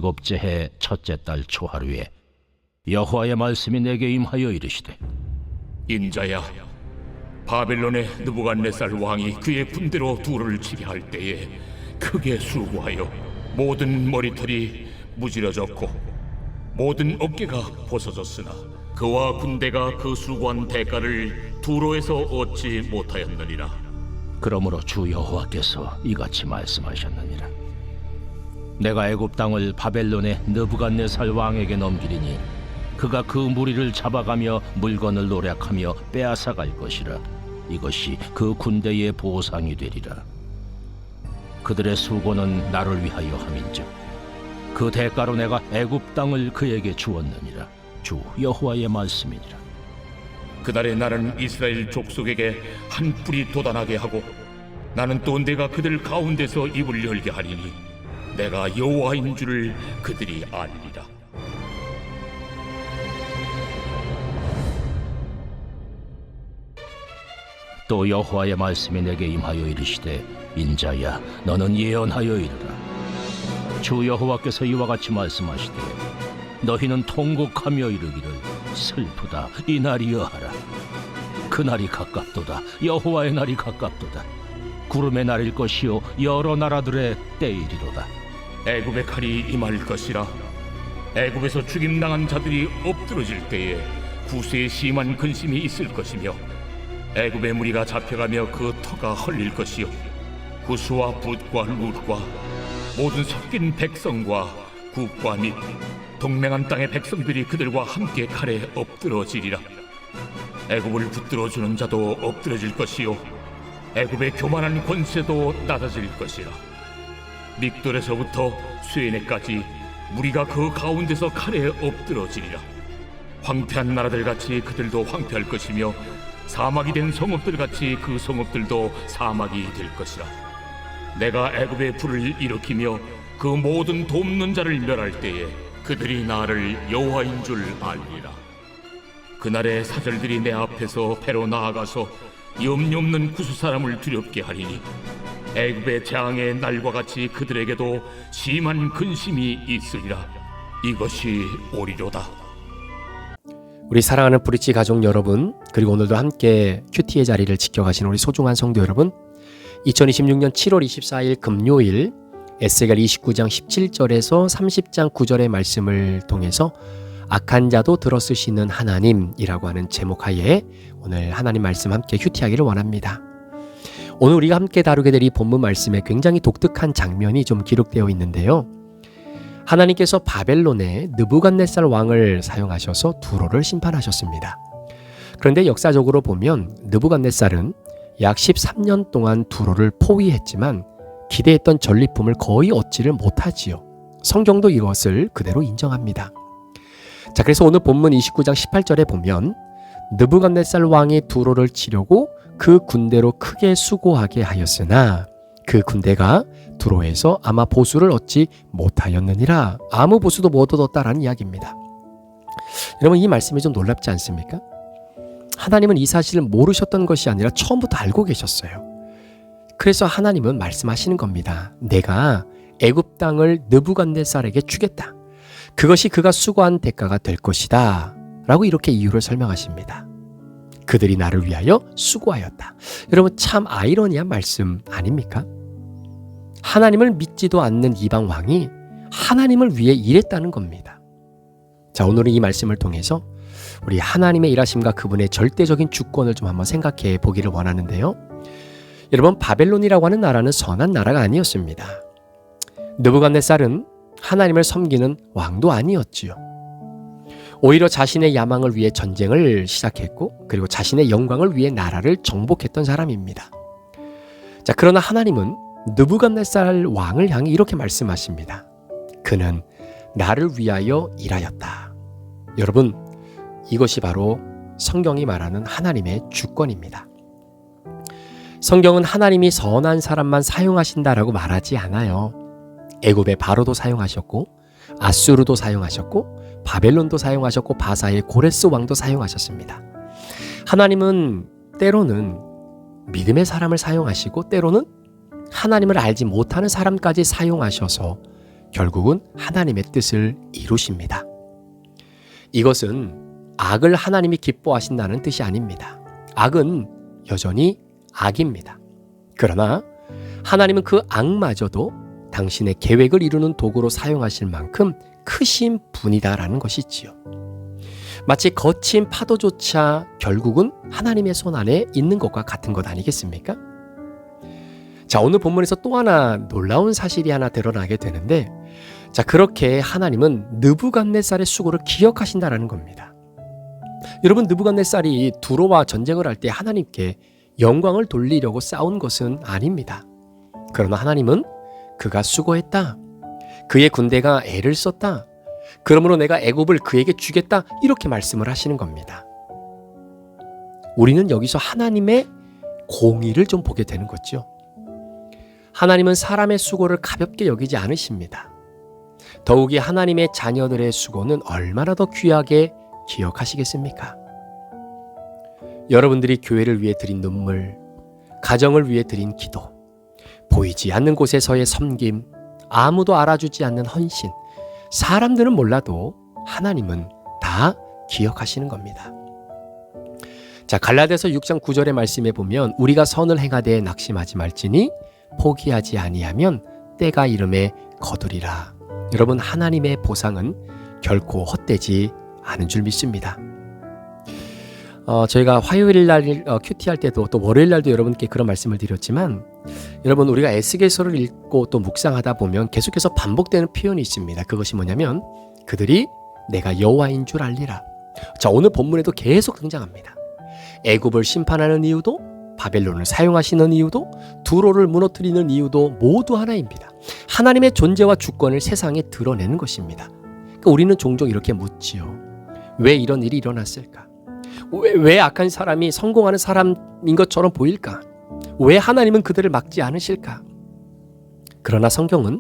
17째 해 첫째 달 초하루에 여호와의 말씀이 내게 임하여 이르시되, 인자야, 바벨론의 느부갓네살 왕이 그의 군대로 두루를 치게 할 때에 크게 수고하여 모든 머리털이 무지러졌고 모든 어깨가 벗어졌으나 그와 군대가 그 수고한 대가를 두로에서 얻지 못하였느니라. 그러므로 주 여호와께서 이같이 말씀하셨느니라. 내가 애굽 땅을 바벨론의 느부갓네살 왕에게 넘기리니 그가 그 무리를 잡아가며 물건을 노략하며 빼앗아갈 것이라. 이것이 그 군대의 보상이 되리라. 그들의 수고는 나를 위하여 함인즉 그 대가로 내가 애굽 땅을 그에게 주었느니라. 주 여호와의 말씀이니라. 그날에 나는 이스라엘 족속에게 한 뿔이 돋아나게 하고 나는 또 내가 그들 가운데서 입을 열게 하리니 내가 여호와인 줄을 그들이 알리라. 또 여호와의 말씀이 내게 임하여 이르시되, 인자야, 너는 예언하여 이르라. 주 여호와께서 이와 같이 말씀하시되, 너희는 통곡하며 이르기를 슬프다, 이 날이여 하라. 그날이 가깝도다, 여호와의 날이 가깝도다. 구름의 날일 것이요 여러 나라들의 때이리로다. 애굽의 칼이 임할 것이라. 애굽에서 죽임당한 자들이 엎드러질 때에 구세에 심한 근심이 있을 것이며 애굽의 무리가 잡혀가며 그 터가 헐릴 것이요 구스와 붓과 룻과 모든 섞인 백성과 국과 및 동맹한 땅의 백성들이 그들과 함께 칼에 엎드러지리라. 애굽을 붙들어주는 자도 엎드러질 것이요 애굽의 교만한 권세도 낮아질 것이라. 믹돌에서부터 수에네까지 무리가 그 가운데서 칼에 엎드러지리라. 황폐한 나라들같이 그들도 황폐할 것이며 사막이 된 성읍들같이 그 성읍들도 사막이 될 것이라. 내가 애굽의 불을 일으키며 그 모든 돕는 자를 멸할 때에 그들이 나를 여호와인 줄 알리라. 그날에 사절들이 내 앞에서 배로 나아가서 염려 없는 구스 사람을 두렵게 하리니 애굽의 재앙의 날과 같이 그들에게도 심한 근심이 있으리라. 이것이 오리로다. 우리 사랑하는 브릿지 가족 여러분, 그리고 오늘도 함께 큐티의 자리를 지켜가시는 우리 소중한 성도 여러분, 2026년 7월 24일 금요일 에스겔 29장 17절에서 30장 9절의 말씀을 통해서 악한 자도 들어쓰시는 하나님이라고 하는 제목 하에 오늘 하나님 말씀 함께 큐티하기를 원합니다. 오늘 우리가 함께 다루게 될 이 본문 말씀에 굉장히 독특한 장면이 좀 기록되어 있는데요. 하나님께서 바벨론의 느부갓네살 왕을 사용하셔서 두로를 심판하셨습니다. 그런데 역사적으로 보면 느부갓네살은 약 13년 동안 두로를 포위했지만 기대했던 전리품을 거의 얻지를 못하지요. 성경도 이것을 그대로 인정합니다. 자, 그래서 오늘 본문 29장 18절에 보면 느부갓네살 왕이 두로를 치려고 그 군대로 크게 수고하게 하였으나 그 군대가 두로에서 아마 보수를 얻지 못하였느니라. 아무 보수도 못 얻었다라는 이야기입니다. 여러분, 이 말씀이 좀 놀랍지 않습니까? 하나님은 이 사실을 모르셨던 것이 아니라 처음부터 알고 계셨어요. 그래서 하나님은 말씀하시는 겁니다. 내가 애굽 땅을 느부갓네살에게 주겠다. 그것이 그가 수고한 대가가 될 것이다 라고 이렇게 이유를 설명하십니다. 그들이 나를 위하여 수고하였다. 여러분, 참 아이러니한 말씀 아닙니까? 하나님을 믿지도 않는 이방 왕이 하나님을 위해 일했다는 겁니다. 자, 오늘은 이 말씀을 통해서 우리 하나님의 일하심과 그분의 절대적인 주권을 좀 한번 생각해 보기를 원하는데요. 여러분, 바벨론이라고 하는 나라는 선한 나라가 아니었습니다. 느부갓네살은 하나님을 섬기는 왕도 아니었지요. 오히려 자신의 야망을 위해 전쟁을 시작했고 그리고 자신의 영광을 위해 나라를 정복했던 사람입니다. 자, 그러나 하나님은 느부갓네살 왕을 향해 이렇게 말씀하십니다. 그는 나를 위하여 일하였다. 여러분, 이것이 바로 성경이 말하는 하나님의 주권입니다. 성경은 하나님이 선한 사람만 사용하신다라고 말하지 않아요. 애굽의 바로도 사용하셨고 아수르도 사용하셨고 바벨론도 사용하셨고 바사의 고레스 왕도 사용하셨습니다. 하나님은 때로는 믿음의 사람을 사용하시고 때로는 하나님을 알지 못하는 사람까지 사용하셔서 결국은 하나님의 뜻을 이루십니다. 이것은 악을 하나님이 기뻐하신다는 뜻이 아닙니다. 악은 여전히 악입니다. 그러나 하나님은 그 악마저도 당신의 계획을 이루는 도구로 사용하실 만큼 크신 분이다라는 것이지요. 마치 거친 파도조차 결국은 하나님의 손 안에 있는 것과 같은 것 아니겠습니까? 자, 오늘 본문에서 또 하나 놀라운 사실이 하나 드러나게 되는데, 자, 그렇게 하나님은 느부갓네살의 수고를 기억하신다라는 겁니다. 여러분, 느부갓네살이 두로와 전쟁을 할 때 하나님께 영광을 돌리려고 싸운 것은 아닙니다. 그러나 하나님은 그가 수고했다, 그의 군대가 애를 썼다, 그러므로 내가 애굽을 그에게 주겠다, 이렇게 말씀을 하시는 겁니다. 우리는 여기서 하나님의 공의를 좀 보게 되는 거죠. 하나님은 사람의 수고를 가볍게 여기지 않으십니다. 더욱이 하나님의 자녀들의 수고는 얼마나 더 귀하게 기억하시겠습니까? 여러분들이 교회를 위해 드린 눈물, 가정을 위해 드린 기도, 보이지 않는 곳에서의 섬김, 아무도 알아주지 않는 헌신, 사람들은 몰라도 하나님은 다 기억하시는 겁니다. 자, 갈라디아서 6장 9절의 말씀에 보면 우리가 선을 행하되 낙심하지 말지니 포기하지 아니하면 때가 이름에 거두리라. 여러분, 하나님의 보상은 결코 헛되지 않은 줄 믿습니다. 저희가 화요일 날 큐티 할 때도 또 월요일 날도 여러분께 그런 말씀을 드렸지만, 여러분, 우리가 에스겔서를 읽고 또 묵상하다 보면 계속해서 반복되는 표현이 있습니다. 그것이 뭐냐면 그들이 내가 여호와인 줄 알리라. 자, 오늘 본문에도 계속 등장합니다. 애굽을 심판하는 이유도, 바벨론을 사용하시는 이유도, 두로를 무너뜨리는 이유도 모두 하나입니다. 하나님의 존재와 주권을 세상에 드러내는 것입니다. 그러니까 우리는 종종 이렇게 묻지요. 왜 이런 일이 일어났을까? 왜 악한 사람이 성공하는 사람인 것처럼 보일까? 왜 하나님은 그들을 막지 않으실까? 그러나 성경은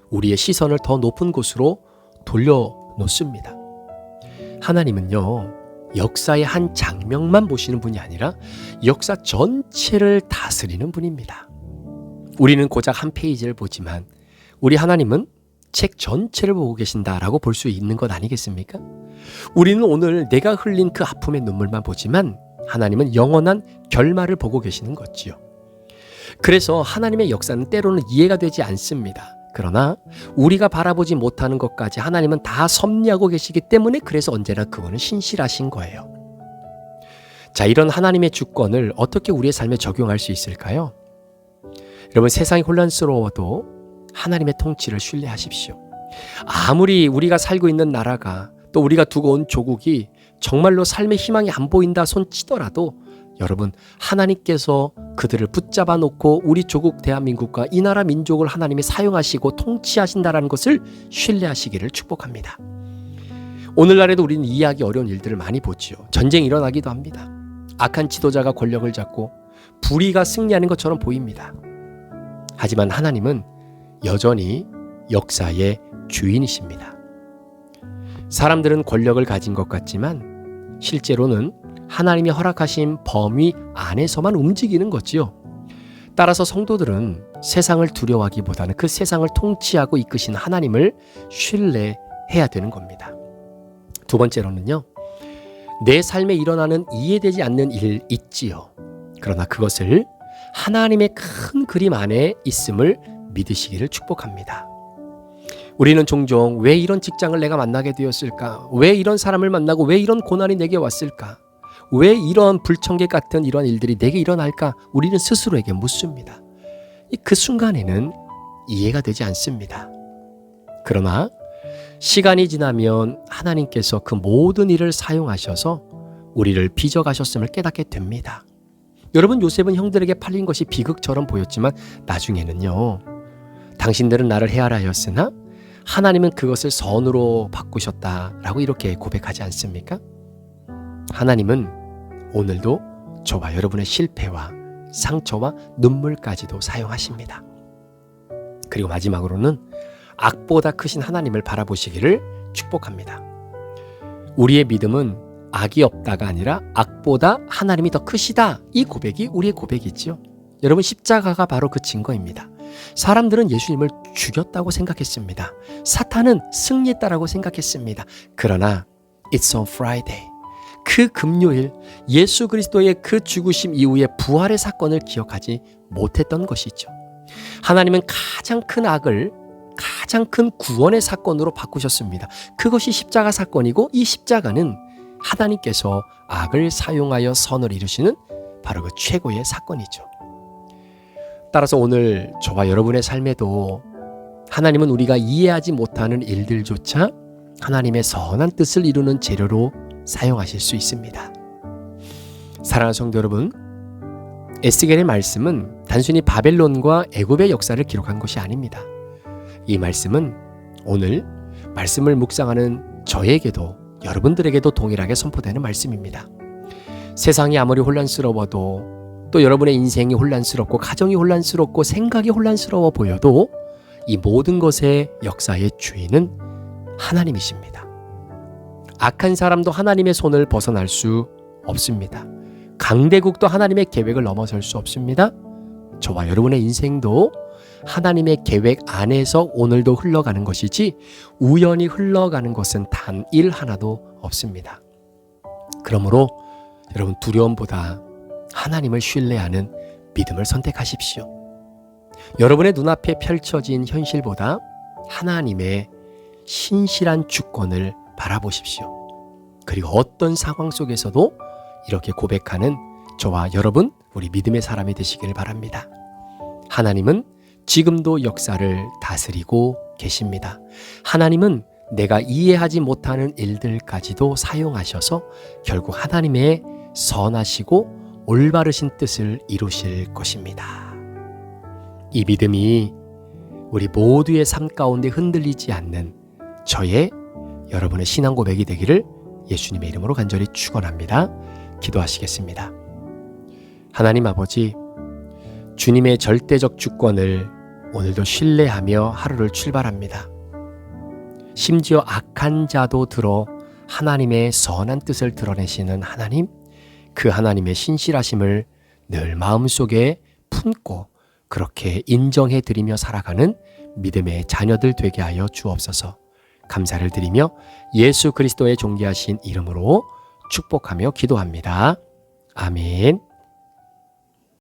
우리의 시선을 더 높은 곳으로 돌려놓습니다. 하나님은요, 역사의 한 장면만 보시는 분이 아니라 역사 전체를 다스리는 분입니다. 우리는 고작 한 페이지를 보지만 우리 하나님은 책 전체를 보고 계신다라고 볼 수 있는 것 아니겠습니까? 우리는 오늘 내가 흘린 그 아픔의 눈물만 보지만 하나님은 영원한 결말을 보고 계시는 거지요. 그래서 하나님의 역사는 때로는 이해가 되지 않습니다. 그러나 우리가 바라보지 못하는 것까지 하나님은 다 섭리하고 계시기 때문에, 그래서 언제나 그분은 신실하신 거예요. 자, 이런 하나님의 주권을 어떻게 우리의 삶에 적용할 수 있을까요? 여러분, 세상이 혼란스러워도 하나님의 통치를 신뢰하십시오. 아무리 우리가 살고 있는 나라가, 또 우리가 두고 온 조국이 정말로 삶의 희망이 안 보인다 손치더라도, 여러분, 하나님께서 그들을 붙잡아 놓고 우리 조국 대한민국과 이 나라 민족을 하나님이 사용하시고 통치하신다라는 것을 신뢰하시기를 축복합니다. 오늘날에도 우리는 이해하기 어려운 일들을 많이 보지요. 전쟁이 일어나기도 합니다. 악한 지도자가 권력을 잡고 불의가 승리하는 것처럼 보입니다. 하지만 하나님은 여전히 역사의 주인이십니다. 사람들은 권력을 가진 것 같지만 실제로는 하나님이 허락하신 범위 안에서만 움직이는 거지요. 따라서 성도들은 세상을 두려워하기보다는 그 세상을 통치하고 이끄신 하나님을 신뢰해야 되는 겁니다. 두 번째로는요, 내 삶에 일어나는 이해되지 않는 일 있지요. 그러나 그것을 하나님의 큰 그림 안에 있음을 믿으시기를 축복합니다. 우리는 종종 왜 이런 직장을 내가 만나게 되었을까? 왜 이런 사람을 만나고 왜 이런 고난이 내게 왔을까? 왜 이런 불청객 같은 이런 일들이 내게 일어날까? 우리는 스스로에게 묻습니다. 그 순간에는 이해가 되지 않습니다. 그러나 시간이 지나면 하나님께서 그 모든 일을 사용하셔서 우리를 빚어가셨음을 깨닫게 됩니다. 여러분, 요셉은 형들에게 팔린 것이 비극처럼 보였지만 나중에는요, 당신들은 나를 헤아라였으나 하나님은 그것을 선으로 바꾸셨다라고 이렇게 고백하지 않습니까? 하나님은 오늘도 저와 여러분의 실패와 상처와 눈물까지도 사용하십니다. 그리고 마지막으로는 악보다 크신 하나님을 바라보시기를 축복합니다. 우리의 믿음은 악이 없다가 아니라 악보다 하나님이 더 크시다, 이 고백이 우리의 고백이지요. 여러분, 십자가가 바로 그 증거입니다. 사람들은 예수님을 죽였다고 생각했습니다. 사탄은 승리했다라고 생각했습니다. 그러나 It's on Friday. 그 금요일 예수 그리스도의 그 죽으심 이후의 부활의 사건을 기억하지 못했던 것이죠. 하나님은 가장 큰 악을 가장 큰 구원의 사건으로 바꾸셨습니다. 그것이 십자가 사건이고 이 십자가는 하나님께서 악을 사용하여 선을 이루시는 바로 그 최고의 사건이죠. 따라서 오늘 저와 여러분의 삶에도 하나님은 우리가 이해하지 못하는 일들조차 하나님의 선한 뜻을 이루는 재료로 사용하실 수 있습니다. 사랑하는 성도 여러분, 에스겔의 말씀은 단순히 바벨론과 애굽의 역사를 기록한 것이 아닙니다. 이 말씀은 오늘 말씀을 묵상하는 저에게도 여러분들에게도 동일하게 선포되는 말씀입니다. 세상이 아무리 혼란스러워도 또 여러분의 인생이 혼란스럽고 가정이 혼란스럽고 생각이 혼란스러워 보여도 이 모든 것의 역사의 주인은 하나님이십니다. 악한 사람도 하나님의 손을 벗어날 수 없습니다. 강대국도 하나님의 계획을 넘어설 수 없습니다. 저와 여러분의 인생도 하나님의 계획 안에서 오늘도 흘러가는 것이지 우연히 흘러가는 것은 단 일 하나도 없습니다. 그러므로 여러분 두려움보다 하나님을 신뢰하는 믿음을 선택하십시오. 여러분의 눈앞에 펼쳐진 현실보다 하나님의 신실한 주권을 바라보십시오. 그리고 어떤 상황 속에서도 이렇게 고백하는 저와 여러분, 우리 믿음의 사람이 되시기를 바랍니다. 하나님은 지금도 역사를 다스리고 계십니다. 하나님은 내가 이해하지 못하는 일들까지도 사용하셔서 결국 하나님의 선하시고 올바르신 뜻을 이루실 것입니다. 이 믿음이 우리 모두의 삶 가운데 흔들리지 않는 저의 여러분의 신앙 고백이 되기를 예수님의 이름으로 간절히 축원합니다. 기도하시겠습니다. 하나님 아버지, 주님의 절대적 주권을 오늘도 신뢰하며 하루를 출발합니다. 심지어 악한 자도 들어 하나님의 선한 뜻을 드러내시는 하나님, 그 하나님의 신실하심을 늘 마음속에 품고 그렇게 인정해 드리며 살아가는 믿음의 자녀들 되게 하여 주옵소서. 감사를 드리며 예수 그리스도의 존귀하신 이름으로 축복하며 기도합니다. 아멘.